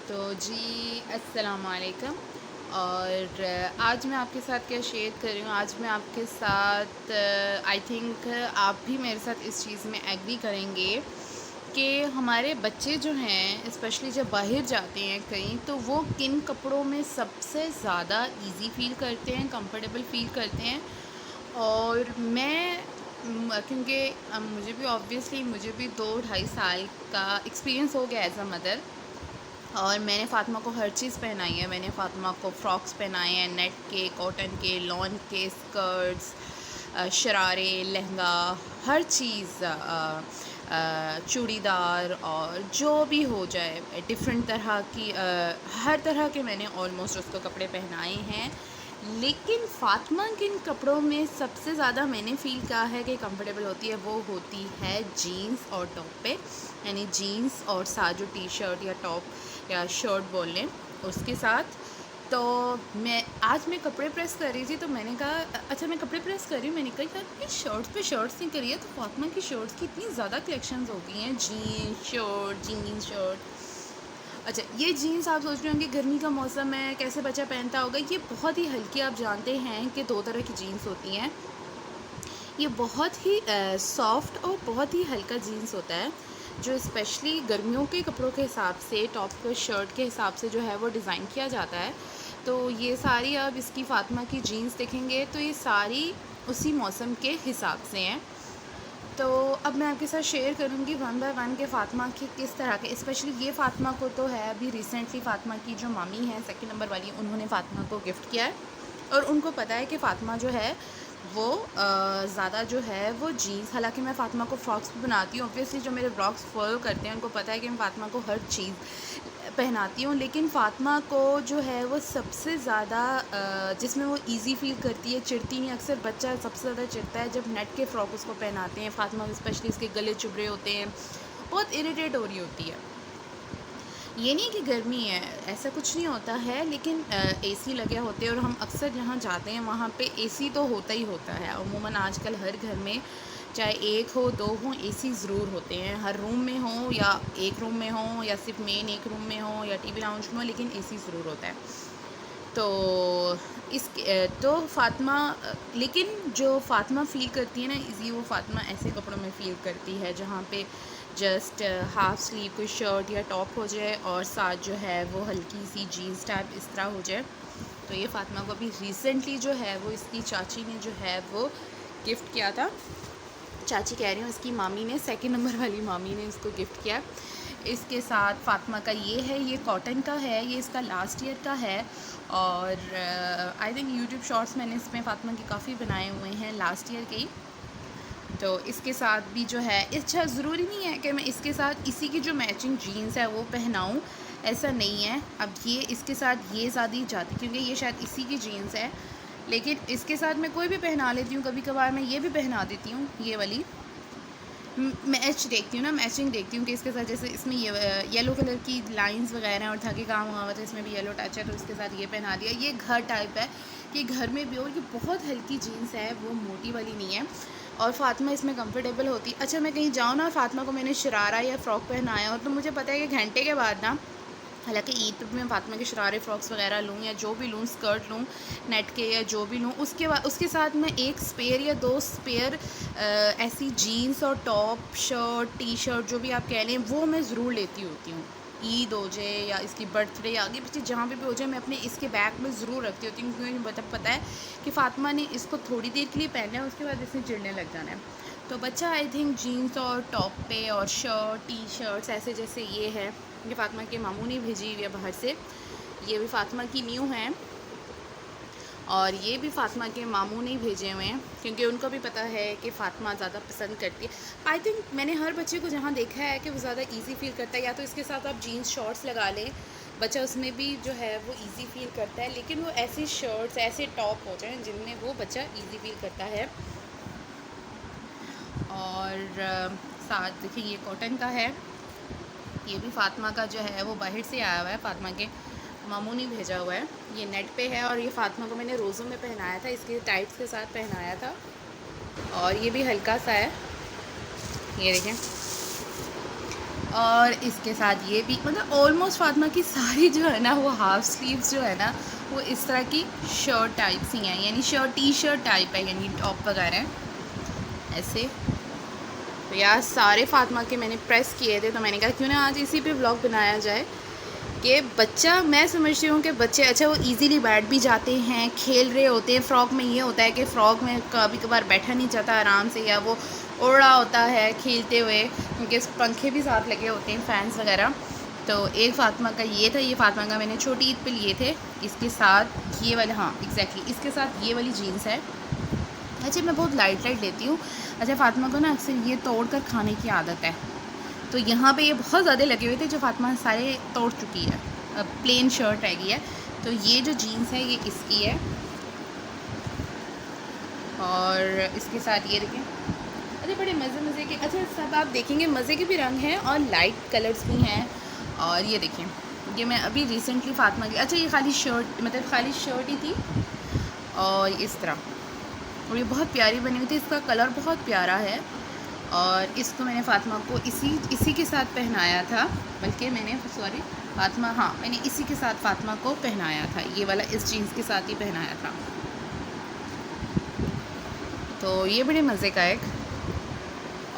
तो जी अस्सलाम वालेकुम। और आज मैं आपके साथ क्या शेयर कर रही हूँ। आज मैं आपके साथ आई थिंक आप भी मेरे साथ इस चीज़ में एग्री करेंगे कि हमारे बच्चे जो हैं स्पेशली जब बाहर जाते हैं कहीं, तो वो किन कपड़ों में सबसे ज़्यादा इजी फ़ील करते हैं, कंफर्टेबल फ़ील करते हैं। और मैं क्योंकि मुझे भी 2 ढाई साल का एक्सपीरियंस हो गया एज़ अ मदर। और मैंने फ़ातिमा को हर चीज़ पहनाई है। मैंने फ़ातिमा को फ्रॉक्स पहनाए हैं, नेट के, कॉटन के, लॉन के, स्कर्ट्स, शरारे, लहंगा, हर चीज़, चूड़ीदार और जो भी हो जाए डिफ़रेंट तरह की, हर तरह के मैंने ऑलमोस्ट उसको कपड़े पहनाए हैं। लेकिन फ़ातिमा किन कपड़ों में सबसे ज़्यादा मैंने फ़ील किया है कि कंफर्टेबल होती है, वो होती है जीन्स और टॉप पे। यानी जीन्स और साथ जो टी शर्ट या टॉप या शर्ट बोल लें उसके साथ। तो मैं कपड़े प्रेस कर रही थी, तो मैंने कहा अच्छा मैं कपड़े प्रेस कर रही हूँ। मैंने कहा यार ये शर्ट्स पे शर्ट्स नहीं करी है, तो फ़ातिमा की शर्ट्स की इतनी ज़्यादा कलेक्शंस हो गई हैं, जीन्स शर्ट। अच्छा, ये जीन्स आप सोच रहे होंगे गर्मी का मौसम है कैसे बच्चा पहनता होगा। ये बहुत ही हल्की, आप जानते हैं कि 2 तरह की जीन्स होती हैं। ये बहुत ही सॉफ्ट और बहुत ही हल्का जीन्स होता है, जो स्पेशली गर्मियों के कपड़ों के हिसाब से, टॉप के शर्ट के हिसाब से जो है वो डिज़ाइन किया जाता है। तो ये सारी अब इसकी फ़ातिमा की जीन्स देखेंगे तो ये सारी उसी मौसम के हिसाब से हैं। तो अब मैं आपके साथ शेयर करूँगी वन बाय वन के फ़ातिमा की किस तरह के, स्पेशली ये फ़ातिमा को तो है अभी रिसेंटली फ़ातिमा की जो मामी है सेकंड नंबर वाली, उन्होंने फ़ातिमा को गिफ्ट किया है। और उनको पता है कि फ़ातिमा जो है वो ज़्यादा जो है वो जीन्स, हालांकि मैं फ़ातिमा को फ्रॉक्स भी बनाती हूँ। ऑब्वियसली जो मेरे ब्लॉग्स फॉलो करते हैं उनको पता है कि मैं फ़ातिमा को हर चीज़ पहनाती हूँ। लेकिन फ़ातिमा को जो है वो सबसे ज़्यादा जिसमें वो इजी फ़ील करती है, चिढ़ती नहीं। अक्सर बच्चा सबसे ज़्यादा चिढ़ता है जब नेट के फ़्रॉक उसको पहनाते हैं। फ़ातिमा स्पेशली इसके गले चुभ रहे होते हैं, बहुत इरिटेट हो रही होती है। ये नहीं कि गर्मी है, ऐसा कुछ नहीं होता है, लेकिन एसी लगे होते हैं और हम अक्सर जहाँ जाते हैं वहाँ पे एसी तो होता ही होता है। अमूमन आजकल हर घर में चाहे 1 हो 2 हो एसी ज़रूर होते हैं, हर रूम में हो या एक रूम में हो या सिर्फ मेन एक रूम में हो या टीवी लाउंज में हो, लेकिन एसी ज़रूर होता है। तो तो फ़ातिमा, लेकिन जो फ़ातिमा फ़ील करती है ना इज़ी, वो फ़ातिमा ऐसे कपड़ों में फ़ील करती है जहाँ पे जस्ट हाफ़ स्लीव कोई शर्ट या टॉप हो जाए और साथ जो है वो हल्की सी जीन्स टाइप इस तरह हो जाए। तो ये फ़ातिमा को अभी रिसेंटली जो है वो इसकी चाची ने जो है वो गिफ्ट किया था। चाची कह रही हूँ, इसकी मामी ने, सेकंड नंबर वाली मामी ने इसको गिफ्ट किया। इसके साथ फ़ातिमा का ये है, ये कॉटन का है, ये इसका लास्ट ईयर का है। और आई थिंक यूट्यूब शॉर्ट्स मैंने इसमें फ़ातिमा की काफ़ी बनाए हुए हैं लास्ट ईयर के ही। तो इसके साथ भी जो है, अच्छा ज़रूरी नहीं है कि मैं इसके साथ इसी की जो मैचिंग जीन्स है वो पहनाऊँ, ऐसा नहीं है। अब ये इसके साथ ये ज़्यादा ही जाती, क्योंकि ये शायद इसी की जीन्स है, लेकिन इसके साथ मैं कोई भी पहना लेती हूँ। कभी कभार मैं ये भी पहना देती हूँ, ये वाली मैच देखती हूँ ना, मैचिंग देखती हूँ कि इसके साथ, जैसे इसमें ये येलो कलर की लाइंस वगैरह और धागे काम हुआ हुआ था, इसमें भी येलो टच है तो इसके साथ ये पहना दिया। ये घर टाइप है कि घर में भी हो। ये बहुत हल्की जीन्स है, वो मोटी वाली नहीं है, और फ़ातिमा इसमें कंफर्टेबल होती। अच्छा मैं कहीं जाऊँ ना, फ़ातिमा को मैंने शरारा या फ़्रॉक पहनाया हो, तो मुझे पता है कि घंटे के बाद ना, हालांकि ईद पे मैं फ़ातिमा के शरारे फ्रॉक्स वगैरह लूँ या जो भी लूँ, स्कर्ट लूँ नेट के या जो भी लूँ, उसके बाद उसके साथ मैं एक स्पेयर या 2 स्पेयर ऐसी जीन्स और टॉप शर्ट टी शर्ट जो भी आप कह लें, वो मैं ज़रूर लेती होती हूँ। ईद हो जाए या इसकी बर्थडे या आगे पीछे जहाँ पे भी हो जाए, मैं अपने इसके बैग में ज़रूर रखती होती हूँ, क्योंकि मुझे पता है कि फ़ातिमा ने इसको थोड़ी देर के लिए पहनना है, उसके बाद इसने चिढ़ने लग जाना है। तो बच्चा आई थिंक जीन्स और टॉप पे और शर्ट टी शर्ट्स ऐसे, जैसे ये है, ये फ़ातिमा के मामू ने भेजी हुई है बाहर से। ये भी फ़ातिमा की न्यू हैं, और ये भी फ़ातिमा के मामू ने भेजे हुए हैं, क्योंकि उनको भी पता है कि फ़ातिमा ज़्यादा पसंद करती है। आई थिंक मैंने हर बच्चे को जहाँ देखा है कि वो ज़्यादा इजी फ़ील करता है, या तो इसके साथ आप जीन्स शॉर्ट्स लगा लें, बच्चा उसमें भी जो है वो इजी फ़ील करता है, लेकिन वो ऐसी शर्ट्स ऐसे टॉप हो जाएँ जिनमें वो बच्चा इजी फ़ील करता है। और साथ देखिए ये कॉटन का है, ये भी फ़ातिमा का जो है वो बाहर से आया हुआ है, फ़ातिमा के मामू ने भेजा हुआ है। ये नेट पे है, और ये फ़ातिमा को मैंने रोज़ों में पहनाया था, इसके टाइट्स के साथ पहनाया था। और ये भी हल्का सा है, ये देखें। और इसके साथ ये भी मतलब ऑलमोस्ट फातिमा की सारी जो है ना वो हाफ़ स्लीव्स जो है ना वो इस तरह की शर्ट टाइप सी हैं, यानी शर्ट टी शर्ट टाइप है, यानी टॉप वगैरह हैं ऐसे। तो यार सारे फातिमा के मैंने प्रेस किए थे, तो मैंने कहा क्यों ना आज इसी पे व्लॉग बनाया जाए कि बच्चा, मैं समझती हूँ कि बच्चे अच्छा वो इजीली बैठ भी जाते हैं, खेल रहे होते हैं। फ़्रॉक में ये होता है कि फ़्रॉक में कभी कभार बैठा नहीं जाता आराम से, या वो उड़ रहा होता है खेलते हुए, क्योंकि पंखे भी साथ लगे होते हैं, फ़ैन्स वगैरह। तो एक फातिमा का ये था, ये फातिमा का मैंने छोटी ईद पे लिए थे। इसके साथ ये वाला, हाँ एग्जैक्टली इसके साथ ये वाली जीन्स है। अच्छा मैं बहुत लाइट लेती हूँ। अच्छा फातिमा को ना अक्सर ये तोड़ कर खाने की आदत है, तो यहाँ पे ये बहुत ज़्यादा लगे हुए थे जो फातिमा सारे तोड़ चुकी है, प्लेन शर्ट रह गई है। तो ये जो जीन्स है ये इसकी है, और इसके साथ ये देखें। अच्छा बड़े मज़े के, अच्छा सब आप देखेंगे मज़े के भी रंग हैं और लाइट कलर्स भी हैं। और ये देखें, ये मैं अभी रिसेंटली फातिमा की, अच्छा ये खाली शर्ट, मतलब खाली शर्ट ही थी और इस तरह, और ये बहुत प्यारी बनी हुई थी, इसका कलर बहुत प्यारा है। और इसको मैंने फातिमा को इसी के साथ पहनाया था, बल्कि मैंने सॉरी फातिमा, हाँ मैंने इसी के साथ फातिमा को पहनाया था, ये वाला इस जीन्स के साथ ही पहनाया था। तो ये बड़े मज़े का एक।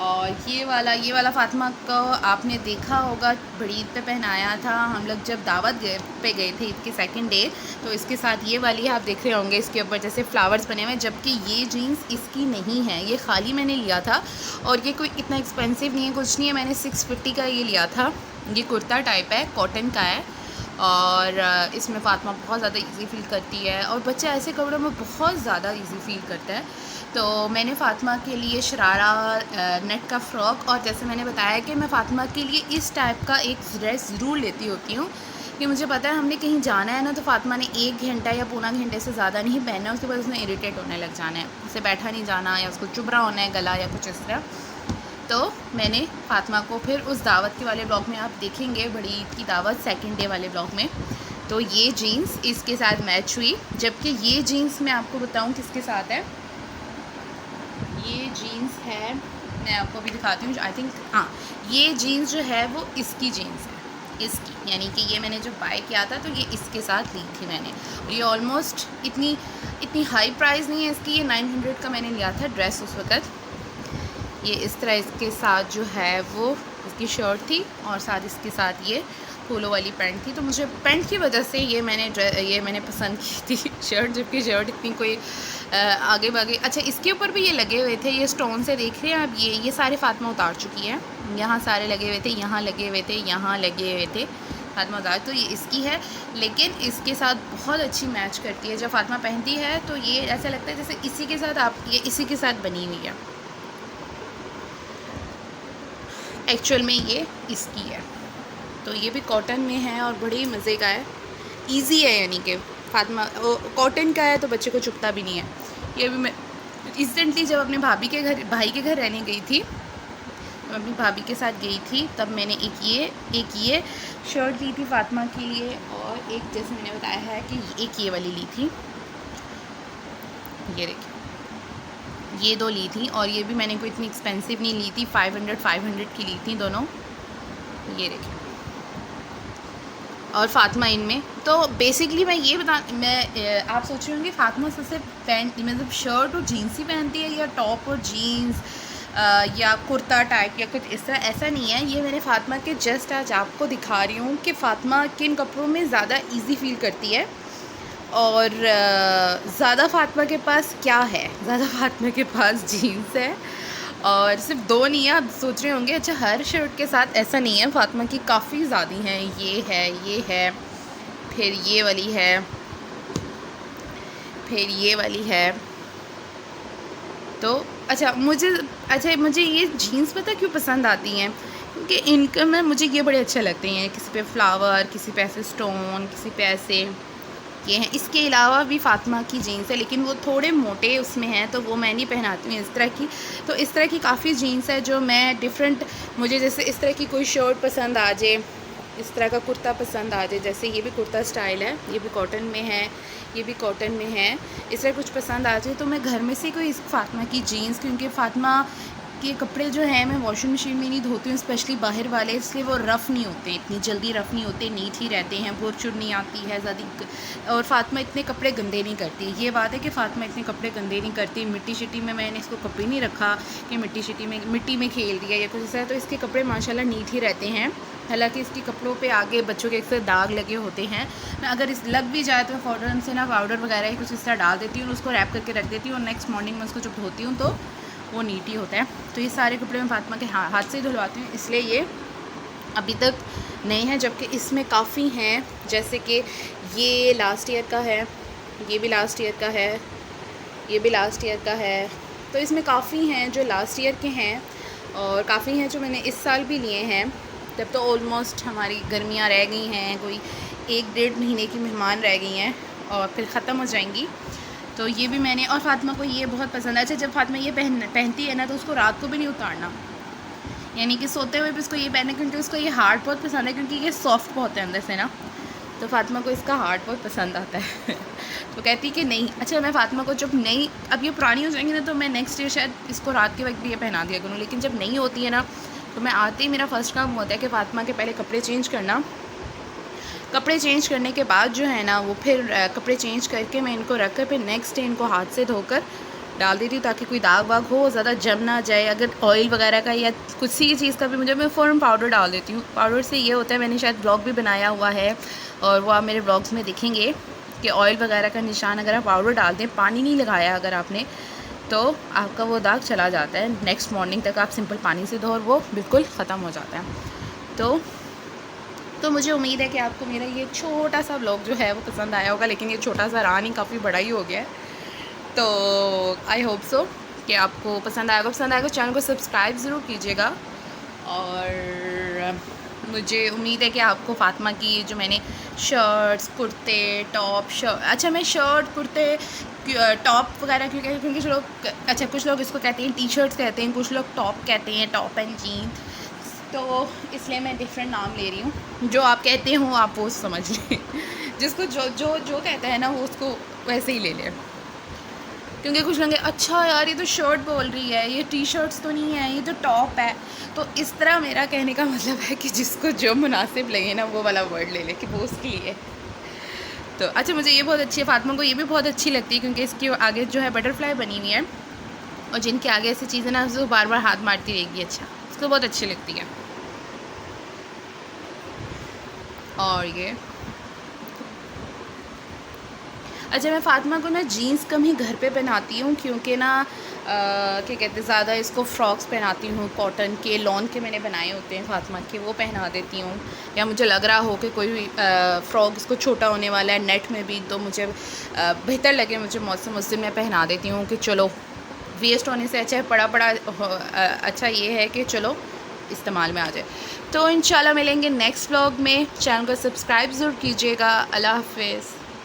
और ये वाला फातिमा को आपने देखा होगा, बड़ी ईद पे पहनाया था हम लोग जब दावत पे गए थे ईद के सेकंड डे। तो इसके साथ ये वाली आप देख रहे होंगे, इसके ऊपर जैसे फ्लावर्स बने हुए हैं, जबकि ये जीन्स इसकी नहीं है, ये खाली मैंने लिया था। और ये कोई इतना एक्सपेंसिव नहीं है, कुछ नहीं है, मैंने 650 का ये लिया था। ये कुर्ता टाइप है, कॉटन का है, और इसमें फातिमा बहुत ज़्यादा इजी फील करती है, और बच्चा ऐसे कपड़ों में बहुत ज़्यादा इजी फील करता है। तो मैंने फ़ातिमा के लिए शरारा नेट का फ़्रॉक, और जैसे मैंने बताया कि मैं फ़ातिमा के लिए इस टाइप का एक ड्रेस ज़रूर लेती होती हूँ, कि मुझे पता है हमने कहीं जाना है ना, तो फ़ातिमा ने 1 घंटा या पौना घंटे से ज़्यादा नहीं पहनना, उसके बाद उसने इरिटेट होने लग जाना है, उसे बैठा नहीं जाना, या उसको चुभ रहा होना है गला या कुछ इस तरह। तो मैंने फ़ातिमा को फिर उस दावत के वाले ब्लॉग में आप देखेंगे, बड़ी ईद की दावत सेकंड डे वाले ब्लॉग में, तो ये जीन्स इसके साथ मैच हुई। जबकि ये जीन्स मैं आपको बताऊं किसके साथ है, ये जीन्स है, मैं आपको अभी दिखाती हूँ, आई थिंक हाँ ये जीन्स जो है वो इसकी जीन्स है, इसकी, यानी कि ये मैंने जो बाय किया था तो ये इसके साथ ली थी मैंने। और ये ऑलमोस्ट इतनी हाई प्राइस नहीं है इसकी, ये 900 का मैंने लिया था ड्रेस उस वक़्त। ये इस तरह इसके साथ जो है वो इसकी शर्ट थी, और साथ इसके साथ ये फूलों वाली पैंट थी। तो मुझे पैंट की वजह से ये मैंने पसंद की थी शर्ट, जबकि शर्ट इतनी कोई आगे भागे। अच्छा इसके ऊपर भी ये लगे हुए थे, ये स्टोन से देख रहे हैं आप, ये सारे फातिमा उतार चुकी है, यहाँ सारे लगे हुए थे, यहाँ लगे हुए थे, यहाँ लगे हुए थे, फातिमा उतार। तो ये इसकी है, लेकिन इसके साथ बहुत अच्छी मैच करती है। जब फातिमा पहनती है तो ये ऐसा लगता है जैसे इसी के साथ ये इसी के साथ बनी हुई है, एक्चुअल में ये इसकी है। तो ये भी कॉटन में है और बड़ी मज़े का है, इजी है, यानी कि फातिमा कॉटन का है तो बच्चे को चुभता भी नहीं है। ये भी मैं रिसेंटली जब अपने भाई के घर रहने गई थी, मैं अपनी भाभी के साथ गई थी, तब मैंने एक ये शर्ट ली थी फातिमा के लिए, और एक जैसे मैंने बताया है कि एक ये वाली ली थी, ये देखिए ये 2 ली थी। और ये भी मैंने कोई इतनी एक्सपेंसिव नहीं ली थी, 500 की ली थी दोनों, ये देखिए। और फातिमा इनमें तो बेसिकली मैं आप सोच रहे होंगे फातिमा सबसे पैंट मतलब शर्ट और जीन्स ही पहनती है, या टॉप और जीन्स या कुर्ता टाइप या कुछ इस तरह, ऐसा नहीं है। ये मैंने फातिमा के जस्ट आज आपको दिखा रही हूँ कि फ़ातिमा किन कपड़ों में ज़्यादा इजी फील करती है, और ज़्यादा फ़ातिमा के पास क्या है, ज़्यादा फ़ातिमा के पास जीन्स है। और सिर्फ 2 नहीं है, आप सोच रहे होंगे अच्छा हर शर्ट के साथ, ऐसा नहीं है, फ़ातिमा की काफ़ी ज़्यादा हैं, ये है, फिर ये वाली है, फिर ये वाली है। तो अच्छा मुझे ये जीन्स पता क्यों पसंद आती हैं, क्योंकि इनका मुझे ये बड़े अच्छे लगते हैं, किसी पे फ्लावर, किसी पे ऐसे स्टोन, किसी पे ऐसे ये हैं। इसके अलावा भी फ़ातिमा की जीन्स है, लेकिन वो थोड़े मोटे उसमें हैं, तो वो मैं नहीं पहनाती हूँ इस तरह की। तो इस तरह की काफ़ी जीन्स है जो मैं डिफरेंट, मुझे जैसे इस तरह की कोई शर्ट पसंद आ जाए, इस तरह का कुर्ता पसंद आ जाए, जैसे ये भी कुर्ता स्टाइल है, ये भी कॉटन में है, ये भी कॉटन में है, इस तरह कुछ पसंद आ जाए तो मैं घर में से कोई फ़ातिमा की जीन्स, क्योंकि फ़ातिमा कि कपड़े जो हैं मैं वॉशिंग मशीन में नहीं धोती हूँ, स्पेशली बाहर वाले, इसलिए वो रफ़ नहीं होते, इतनी जल्दी रफ़ नहीं होते, नीट ही रहते हैं, बोर चुर नहीं आती है ज़्यादा। और फ़ातिमा इतने कपड़े गंदे नहीं करती, ये बात है कि फ़ातिमा इतने कपड़े गंदे नहीं करती। मिट्टी शिट्टी में मैंने इसको कभी नहीं रखा कि मिट्टी में खेल दिया या कुछ ऐसा, तो इसके कपड़े माशाल्लाह नीट ही रहते हैं। हालांकि इसके कपड़ों पे आगे बच्चों के अक्सर दाग लगे होते हैं, मैं अगर इस लग भी जाए तो मैं फ़ौरन से ना पाउडर वगैरह कुछ इस तरह डाल देती हूँ, उसको रैप करके रख देती हूँ और नेक्स्ट मॉर्निंग में उसको जब धोती हूँ तो वो नीट ही होता है। तो ये सारे कपड़े मैं फ़ातिमा के हाथ से ही धुलवाती हूँ, इसलिए ये अभी तक नए हैं, जबकि इसमें काफ़ी हैं, जैसे कि ये लास्ट ईयर का है, ये भी लास्ट ईयर का है, ये भी लास्ट ईयर का है। तो इसमें काफ़ी हैं जो लास्ट ईयर के हैं और काफ़ी हैं जो मैंने इस साल भी लिए हैं। तब तो ऑलमोस्ट हमारी गर्मियाँ रह गई हैं, कोई 1-1.5 महीने की मेहमान रह गई हैं और फिर ख़त्म हो जाएंगी। तो ये भी मैंने, और फ़ातिमा को ये बहुत पसंद है। अच्छा, जब फ़ातिमा ये पहनती है ना तो उसको रात को भी नहीं उतारना, यानी कि सोते हुए भी उसको ये पहने, क्योंकि उसको ये हार्ड बहुत पसंद है, क्योंकि ये सॉफ्ट बहुत है अंदर से ना, तो फ़ातिमा को इसका हार्ड बहुत पसंद आता है। तो कहती कि नहीं। अच्छा, मैं फ़ातिमा को जब नई, अब ये पुरानी हो जाएंगी ना तो मैं नेक्स्ट ईयर शायद इसको रात के वक्त भी ये पहना दिया करूँ, लेकिन जब नहीं होती है ना तो मैं आते ही मेरा फ़र्स्ट काम होता है कि फ़ातिमा के पहले कपड़े चेंज करना, कपड़े चेंज करने के बाद जो है ना वो फिर कपड़े चेंज करके मैं इनको रख कर फिर नेक्स्ट डे इनको हाथ से धोकर डाल देती हूँ, ताकि कोई दाग वाग हो, ज़्यादा जम ना जाए। अगर ऑयल वगैरह का या कुछ सी चीज़ का भी मुझे, मैं फ़ौरन पाउडर डाल देती हूँ। पाउडर से ये होता है, मैंने शायद ब्लॉग भी बनाया हुआ है और वो आप मेरे ब्लॉग्स में देखेंगे कि ऑयल वगैरह का निशान अगर आप पाउडर डाल दें, पानी नहीं लगाया अगर आपने, तो आपका वो दाग चला जाता है। नेक्स्ट मॉर्निंग तक आप सिंपल पानी से धो और वो बिल्कुल ख़त्म हो जाता है। तो मुझे उम्मीद है कि आपको मेरा ये छोटा सा व्लॉग जो है वो पसंद आया होगा, लेकिन ये छोटा सा रहा नहीं, काफ़ी बड़ा ही हो गया है। तो आई होप सो कि आपको पसंद आएगा। चैनल को सब्सक्राइब ज़रूर कीजिएगा और मुझे उम्मीद है कि आपको फ़ातिमा की जो मैंने शर्ट्स, कुर्ते, टॉप, अच्छा मैं शर्ट, कुर्ते, टॉप वगैरह क्यों कहते हैं, क्योंकि कुछ लोग इसको कहते हैं टी शर्ट्स कहते हैं, कुछ लोग टॉप कहते हैं, टॉप एंड जीन्स, तो इसलिए मैं डिफरेंट नाम ले रही हूँ। जो आप कहते हो आप वो समझ लें, जिसको जो कहता है ना वो उसको वैसे ही ले लें, क्योंकि कुछ लोग अच्छा यार ये तो शर्ट बोल रही है, ये टी शर्ट्स तो नहीं है, ये तो टॉप है। तो इस तरह मेरा कहने का मतलब है कि जिसको जो मुनासिब लगे ना वो वाला वर्ड ले ले कि वो उसके लिए। तो अच्छा, मुझे ये बहुत अच्छी है, फ़ातिमा को ये भी बहुत अच्छी लगती है, क्योंकि इसके आगे जो है बटरफ्लाई बनी हुई है और जिनके आगे ऐसी चीज़ें ना उसको बार बार हाथ मारती रहेगी। अच्छा, उसको बहुत अच्छी लगती है। और ये अच्छा, मैं फ़ातिमा को ना जीन्स कम ही घर पे पहनाती हूँ, क्योंकि ना क्या कहते हैं, ज़्यादा इसको फ्रॉक्स पहनाती हूँ, कॉटन के, लॉन के मैंने बनाए होते हैं फ़ातिमा के, वो पहना देती हूँ। या मुझे लग रहा हो कि कोई फ़्रॉक इसको छोटा होने वाला है नेट में भी, तो मुझे बेहतर लगे, मुझे मौसम उससे मैं पहना देती हूँ कि चलो वेस्ट होने से अच्छा पड़ा अच्छा ये है कि चलो इस्तेमाल में आ जाए। तो इंशाल्लाह मिलेंगे नेक्स्ट व्लॉग में। चैनल को सब्सक्राइब ज़रूर कीजिएगा। अल्लाह हाफ़िज़।